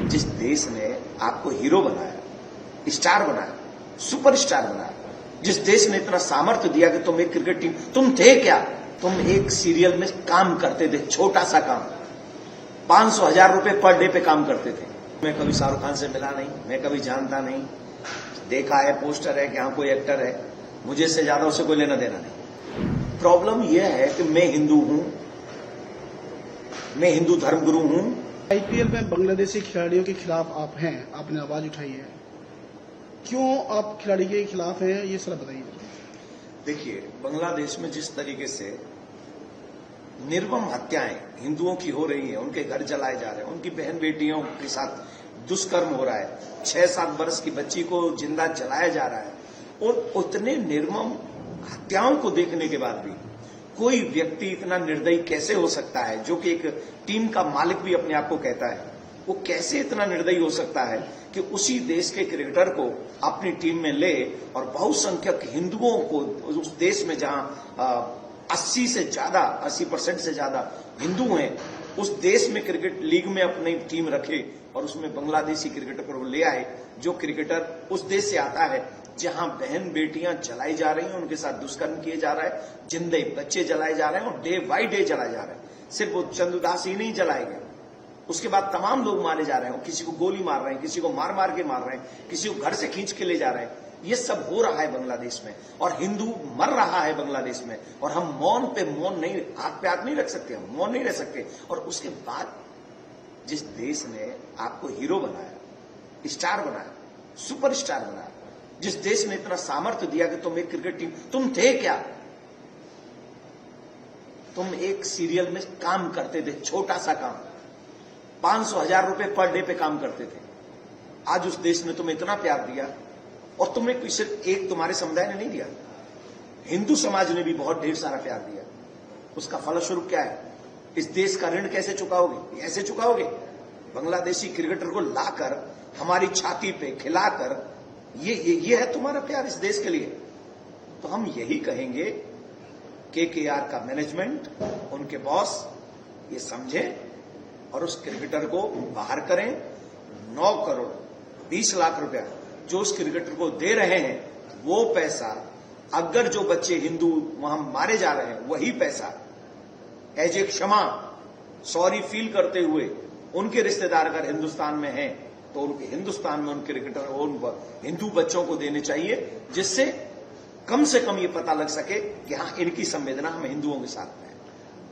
जिस देश ने आपको हीरो बनाया, स्टार बनाया, सुपरस्टार बनाया, जिस देश ने इतना सामर्थ्य दिया कि तुम एक क्रिकेट टीम, तुम थे क्या? तुम एक सीरियल में काम करते थे, छोटा सा काम, 500,000 रुपए पर डे पे काम करते थे। मैं कभी शाहरुख खान से मिला नहीं, मैं कभी जानता नहीं, देखा है पोस्टर है कि हाँ कोई एक्टर है, मुझे से ज्यादा उसे कोई लेना देना नहीं। प्रॉब्लम यह है कि मैं हिंदू हूं, मैं हिंदू धर्मगुरु हूं। आईपीएल में बांग्लादेशी खिलाड़ियों के खिलाफ आप हैं, आपने आवाज उठाई है, क्यों आप खिलाड़ी के खिलाफ हैं, ये सर बताइए। देखिए, बांग्लादेश में जिस तरीके से निर्मम हत्याएं हिंदुओं की हो रही है, उनके घर जलाए जा रहे हैं, उनकी बहन बेटियों के साथ दुष्कर्म हो रहा है, 6-7 वर्ष की बच्ची को जिंदा जलाया जा रहा है, और उतने निर्मम हत्याओं को देखने के बाद भी कोई व्यक्ति इतना निर्दयी कैसे हो सकता है, जो कि एक टीम का मालिक भी अपने आप को कहता है, वो कैसे इतना निर्दयी हो सकता है कि उसी देश के क्रिकेटर को अपनी टीम में ले और बहुसंख्यक हिंदुओं को उस देश में जहां 80% से ज्यादा हिंदू हैं, उस देश में क्रिकेट लीग में अपनी टीम रखे और उसमें बांग्लादेशी क्रिकेटर को ले आए, जो क्रिकेटर उस देश से आता है जहां बहन बेटियां जलाई जा रही हैं, उनके साथ दुष्कर्म किए जा रहा है, जिंदे बच्चे जलाए जा रहे हैं और डे बाई डे जलाए जा रहे हैं। सिर्फ वो चंदुदास ही नहीं जलाए गए, उसके बाद तमाम लोग मारे जा रहे हैं, किसी को गोली मार रहे हैं, किसी को मार मार के मार रहे हैं, किसी को घर से खींच के ले जा रहे हैं। ये सब हो रहा है बांग्लादेश में, और हिंदू मर रहा है बांग्लादेश में, और हम मौन पे मौन नहीं, हाथ पे हाथ नहीं रख सकते, हम मौन नहीं रह सकते। और उसके बाद जिस देश ने आपको हीरो बनाया, स्टार बनाया, सुपरस्टार बनाया, जिस देश ने इतना सामर्थ्य दिया कि तुम एक क्रिकेट टीम, तुम थे क्या? तुम एक सीरियल में काम करते थे, छोटा सा काम, 500,000 रुपए पर डे पे काम करते थे। आज उस देश ने तुम्हें इतना प्यार दिया, और तुम्हें सिर्फ एक तुम्हारे समुदाय ने नहीं दिया, हिंदू समाज ने भी बहुत ढेर सारा प्यार दिया। उसका फलस्वरूप क्या है? इस देश का ऋण कैसे चुकाओगे? ऐसे चुकाओगे? बांग्लादेशी क्रिकेटर को लाकर हमारी छाती पे खिलाकर, ये है तुम्हारा प्यार इस देश के लिए? तो हम यही कहेंगे, केकेआर का मैनेजमेंट, उनके बॉस ये समझे और उस क्रिकेटर को बाहर करें। 9 करोड़ 20 लाख रुपया जो उस क्रिकेटर को दे रहे हैं, वो पैसा अगर जो बच्चे हिंदू वहां मारे जा रहे हैं, वही पैसा एज ए क्षमा, सॉरी फील करते हुए उनके रिश्तेदार अगर हिंदुस्तान में हैं, तो उनके हिंदुस्तान में उन क्रिकेटर उन हिंदू बच्चों को देने चाहिए, जिससे कम से कम ये पता लग सके कि हाँ, इनकी संवेदना हम हिंदुओं के साथ में है।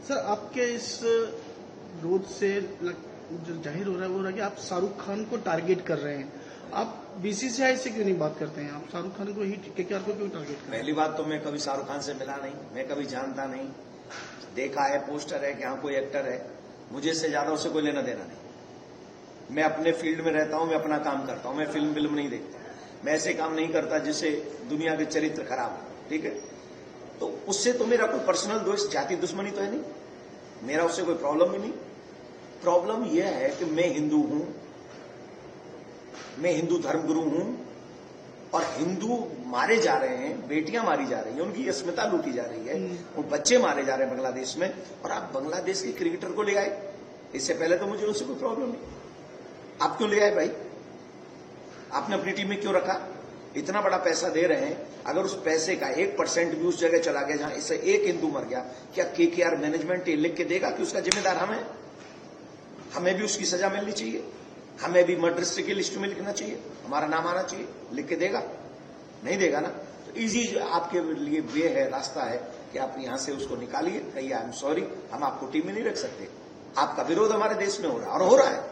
सर, आपके इस विरोध से जो जाहिर हो रहा है कि आप शाहरुख खान को टारगेट कर रहे हैं। आप बीसीसीआई से क्यों नहीं बात करते हैं? आप शाहरुख खान को ही, केकेआर को क्यों टारगेट कर रहे हैं? पहली बात तो मैं कभी शाहरुख खान से मिला नहीं, मैं कभी जानता नहीं, देखा है पोस्टर है कि हाँ कोई एक्टर है, मुझे से ज्यादा उसे कोई लेना देना नहीं। मैं अपने फील्ड में रहता हूं, मैं अपना काम करता हूं, मैं फिल्म नहीं देखता, मैं ऐसे काम नहीं करता जिससे दुनिया के चरित्र खराब हो, ठीक है? तो उससे तो मेरा कोई पर्सनल दोस्त, जाति दुश्मनी तो है नहीं, मेरा उससे कोई प्रॉब्लम ही नहीं। प्रॉब्लम यह है कि मैं हिंदू हूं, मैं हिंदू धर्मगुरु हूं, और हिंदू मारे जा रहे हैं, बेटियां मारी जा रही हैं, उनकी अस्मिता लूटी जा रही है, वो बच्चे मारे जा रहे हैं बांग्लादेश में, और आप बांग्लादेश के क्रिकेटर को ले आए। इससे पहले तो मुझे उससे कोई प्रॉब्लम नहीं, आप क्यों ले आए भाई? आपने अपनी टीम में क्यों रखा? इतना बड़ा पैसा दे रहे हैं, अगर उस पैसे का 1% भी उस जगह चला गया जहां इससे एक हिंदू मर गया, क्या केकेआर मैनेजमेंट ये लिख के देगा कि उसका जिम्मेदार हम है? हमें भी उसकी सजा मिलनी चाहिए, हमें भी मर्डर की लिस्ट में लिखना चाहिए, हमारा नाम आना चाहिए। लिख के देगा? नहीं देगा ना। तो इजी आपके लिए वे है, रास्ता है कि आप यहां से उसको निकालिए, कहिए आई एम सॉरी, हम आपको टीम में नहीं रख सकते। आपका विरोध हमारे देश में हो रहा है, और हो रहा है,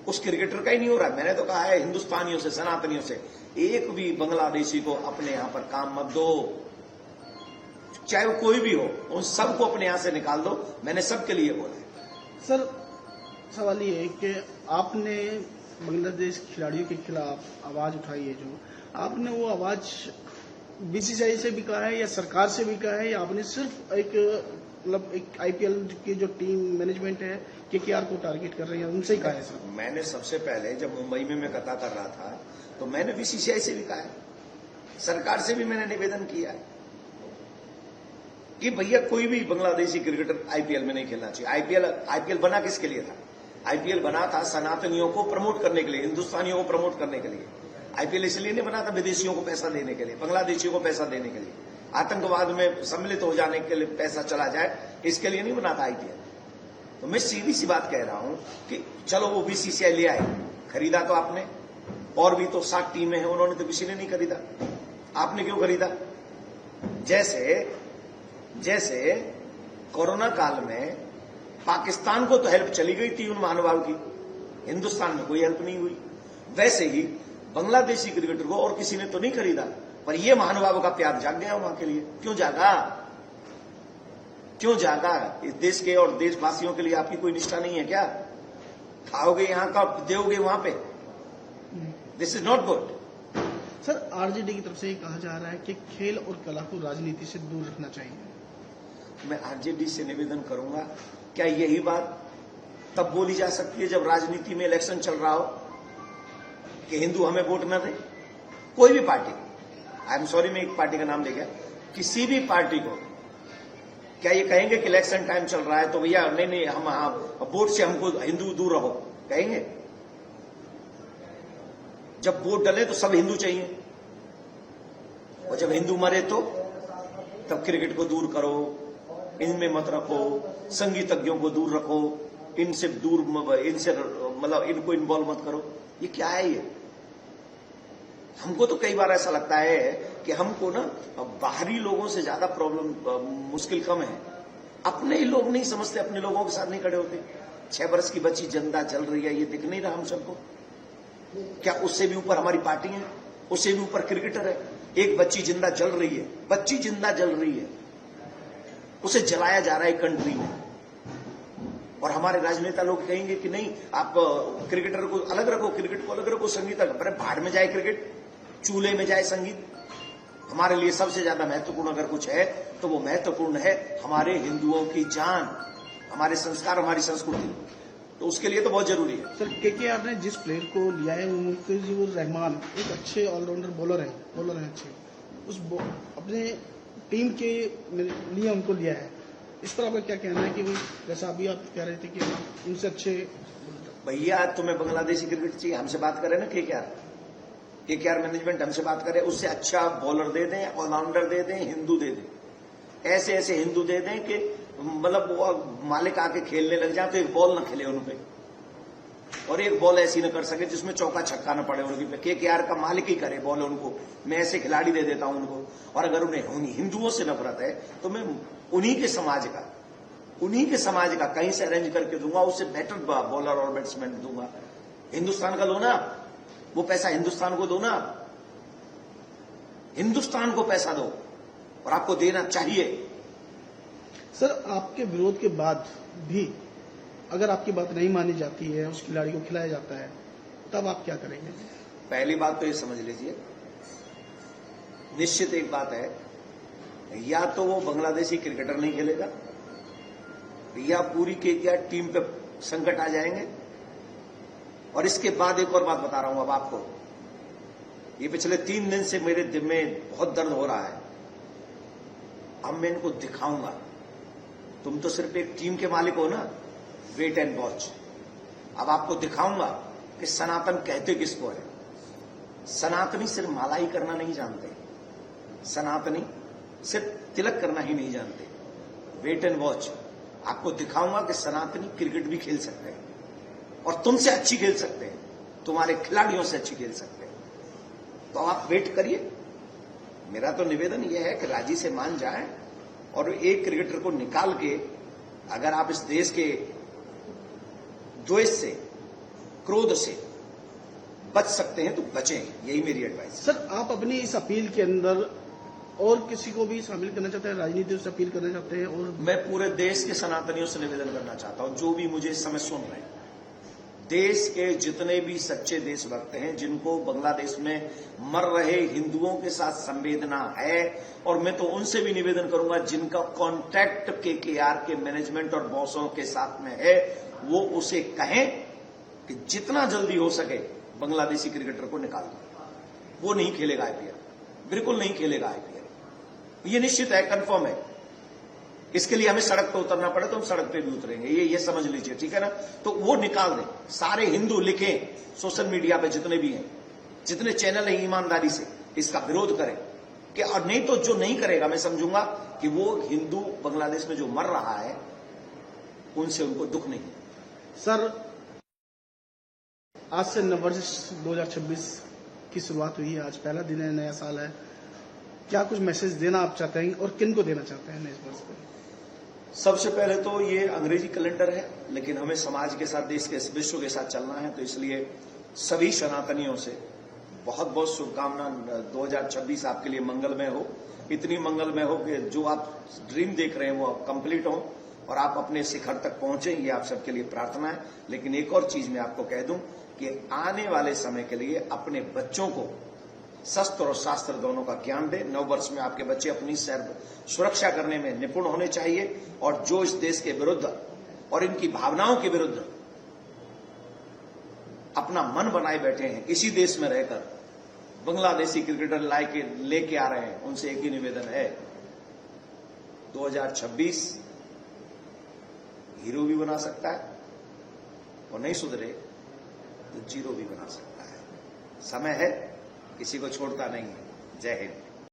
उस क्रिकेटर का ही नहीं हो रहा है। मैंने तो कहा है हिंदुस्तानियों से, सनातनियों से, एक भी बांग्लादेशी को अपने यहां पर काम मत दो, चाहे वो कोई भी हो, उन सबको अपने यहां से निकाल दो। मैंने सबके लिए बोला है। सर, सवाल ये है कि आपने बांग्लादेश खिलाड़ियों के खिलाफ आवाज उठाई है, जो आपने वो आवाज बीसीसीआई से भी कहा है या सरकार से भी कहा है, या आपने सिर्फ एक आईपीएल की जो टीम मैनेजमेंट है केकेआर को टारगेट कर रही है, उनसे ही कहा है? सर, मैंने सबसे पहले जब मुंबई में मैं कथा कर रहा था, तो मैंने बीसीसीआई से भी कहा है, सरकार से भी मैंने निवेदन किया है कि भैया कोई भी बांग्लादेशी क्रिकेटर आईपीएल में नहीं खेलना चाहिए। आईपीएल बना किसके लिए था? आईपीएल बना था सनातनियों को प्रमोट करने के लिए, हिंदुस्तानियों को प्रमोट करने के लिए। आईपीएल इसलिए नहीं बना था विदेशियों को पैसा देने के लिए, बांग्लादेशियों को पैसा देने के लिए, आतंकवाद में सम्मिलित हो जाने के लिए पैसा चला जाए, इसके लिए नहीं बना था आईपीएल। तो मैं सीधी सी बात कह रहा हूं कि चलो वो बीसीसीआई ले आए, खरीदा तो आपने, और भी तो 7 टीमें हैं, उन्होंने तो किसी ने नहीं खरीदा, आपने क्यों खरीदा? जैसे कोरोना काल में पाकिस्तान को तो हेल्प चली गई थी उन महानुभाव की, हिंदुस्तान में कोई हेल्प नहीं हुई, वैसे ही बांग्लादेशी क्रिकेटर को और किसी ने तो नहीं खरीदा, पर ये महानुभाव का प्यार जाग गया वहां के लिए। क्यों जागा? क्यों जागा? इस देश के और देशवासियों के लिए आपकी कोई निष्ठा नहीं है क्या? खाओगे यहां का, दोगे वहां पे? This is not good. Sir, RJD की तरफ से ये कहा जा रहा है कि खेल और कला को राजनीति से दूर रखना चाहिए। मैं आरजेडी से निवेदन करूंगा, क्या यही बात तब बोली जा सकती है जब राजनीति में इलेक्शन चल रहा हो कि हिंदू हमें वोट न दे? कोई भी पार्टी, आई एम सॉरी मैं एक पार्टी का नाम ले गया, किसी भी पार्टी को क्या ये कहेंगे कि इलेक्शन टाइम चल रहा है तो भैया नहीं हम वोट से हमको हिंदू दूर रहो, कहेंगे? जब वोट डले तो सब हिंदू चाहिए, और जब हिंदू मरे तो तब क्रिकेट को दूर करो, इनमें मत रखो, संगीतज्ञों को दूर रखो, इनसे मतलब इनको इन्वॉल्व मत करो। ये क्या है ये? हमको तो कई बार ऐसा लगता है कि हमको ना बाहरी लोगों से ज्यादा प्रॉब्लम मुश्किल कम है, अपने ही लोग नहीं समझते, अपने लोगों के साथ नहीं खड़े होते। 6 वर्ष की बच्ची जिंदा जल रही है, ये दिख नहीं रहा हम सबको? क्या उससे भी ऊपर हमारी पार्टी है? उससे भी ऊपर क्रिकेटर है? एक बच्ची जिंदा जल रही है, बच्ची जिंदा जल रही है, उसे जलाया जा रहा है कंट्री में, और हमारे राजनेता लोग कहेंगे कि नहीं आप क्रिकेटर को अलग रखो, क्रिकेट को अलग रखो, संगीत अलग। अरे भाड़ में जाए क्रिकेट, चूल्हे में जाए संगीत। हमारे लिए सबसे ज्यादा महत्वपूर्ण अगर कुछ है तो वो महत्वपूर्ण है हमारे हिंदुओं की जान, हमारे संस्कार, हमारी संस्कृति, तो उसके लिए तो बहुत जरूरी है। सर, केकेआर ने जिस प्लेयर को लिया है, मुस्तफिजुर रहमान एक अच्छे ऑलराउंडर बॉलर हैं अच्छे, अपने टीम के लिए उनको लिया है, इस पर आपका क्या कहना है? कि वो जैसा अभी आप कह रहे थे कि आप उनसे अच्छे, भैया तुम्हें बांग्लादेशी क्रिकेट चाहिए, हमसे बात करें ना, केकेआर मैनेजमेंट हमसे बात करे, उससे अच्छा बॉलर दे दें, ऑलराउंडर दे दें, हिंदू दे दें, ऐसे ऐसे हिंदू दे दें कि मतलब वो मालिक आके खेलने लग जाए तो एक बॉल न खेले उन पे, और एक बॉल ऐसी न कर सके जिसमें चौका छक्का न पड़े उनकी पे। केकेआर का मालिक ही करे बॉल उनको, मैं ऐसे खिलाड़ी दे देता हूं उनको। और अगर उन्हें हिंदुओं से नफरत है तो मैं उन्हीं के समाज का कहीं से अरेंज करके दूंगा, उससे बेटर बॉलर और बैट्समैन दूंगा। हिंदुस्तान का लो ना, वो पैसा हिंदुस्तान को दो ना, हिंदुस्तान को पैसा दो, और आपको देना चाहिए। सर, आपके विरोध के बाद भी अगर आपकी बात नहीं मानी जाती है, उस खिलाड़ी को खिलाया जाता है, तब आप क्या करेंगे? पहली बात तो ये समझ लीजिए, निश्चित एक बात है, या तो वो बांग्लादेशी क्रिकेटर नहीं खेलेगा, या पूरी केकेआर टीम पे संकट आ जाएंगे। और इसके बाद एक और बात बता रहा हूं अब आपको, ये पिछले 3 दिन से मेरे दिल में बहुत दर्द हो रहा है, अब मैं इनको दिखाऊंगा। तुम तो सिर्फ एक टीम के मालिक हो ना, वेट एंड वॉच। अब आपको दिखाऊंगा कि सनातन कहते किसको है। सनातनी सिर्फ मालाई करना नहीं जानते, सनातनी सिर्फ तिलक करना ही नहीं जानते। वेट एंड वॉच, आपको दिखाऊंगा कि सनातनी क्रिकेट भी खेल सकते हैं, और तुमसे अच्छी खेल सकते हैं, तुम्हारे खिलाड़ियों से अच्छी खेल सकते हैं। तो आप वेट करिए। मेरा तो निवेदन यह है कि राजी से मान जाएं, और एक क्रिकेटर को निकाल के अगर आप इस देश के द्वेष से, क्रोध से बच सकते हैं तो बचें, यही मेरी एडवाइस। सर, आप अपनी इस अपील के अंदर और किसी को भी शामिल करना चाहते हैं, राजनीति से अपील करना चाहते हैं? और मैं पूरे देश के सनातनियों से निवेदन करना चाहता हूं, जो भी मुझे इस समय सुन रहे हैं, देश के जितने भी सच्चे देशभक्त हैं, जिनको बांग्लादेश में मर रहे हिंदुओं के साथ संवेदना है, और मैं तो उनसे भी निवेदन करूंगा जिनका कॉन्टैक्ट केकेआर के मैनेजमेंट और बॉसों के साथ में है, वो उसे कहें कि जितना जल्दी हो सके बांग्लादेशी क्रिकेटर को निकाल दो। वो नहीं खेलेगा आईपीएल, बिल्कुल नहीं खेलेगा आईपीएल, ये निश्चित है, कंफर्म है। इसके लिए हमें सड़क पे उतरना पड़े तो हम सड़क पे भी उतरेंगे, ये समझ लीजिए, ठीक है ना। तो वो निकाल दें, सारे हिंदू लिखें सोशल मीडिया पे जितने भी हैं, जितने चैनल हैं, ईमानदारी से इसका विरोध करें कि, और नहीं तो जो नहीं करेगा मैं समझूंगा कि वो हिंदू बांग्लादेश में जो मर रहा है उनसे उनको दुख नहीं है। सर, आज से नववर्ष 2026 की शुरुआत हुई है, आज पहला दिन है, नया साल है, क्या कुछ मैसेज देना आप चाहते हैं और किन को देना चाहते हैं नए वर्ष को? सबसे पहले तो ये अंग्रेजी कैलेंडर है, लेकिन हमें समाज के साथ, देश के, विश्व के साथ चलना है, तो इसलिए सभी सनातनियों से बहुत बहुत शुभकामना। 2026 आपके लिए मंगलमय हो, इतनी मंगलमय हो कि जो आप ड्रीम देख रहे हैं वो आप कंप्लीट हो और आप अपने शिखर तक पहुंचे, ये आप सबके लिए प्रार्थना है। लेकिन एक और चीज मैं आपको कह दूं कि आने वाले समय के लिए अपने बच्चों को शस्त्र और शास्त्र दोनों का ज्ञान दे। नव वर्ष में आपके बच्चे अपनी सुरक्षा करने में निपुण होने चाहिए, और जो इस देश के विरुद्ध और इनकी भावनाओं के विरुद्ध अपना मन बनाए बैठे हैं, इसी देश में रहकर बांग्लादेशी क्रिकेटर लेके आ रहे हैं, उनसे एक ही निवेदन है, 2026 हीरो भी बना सकता है और नहीं सुधरे तो जीरो भी बना सकता है। समय है, किसी को छोड़ता नहीं है। जय हिंद।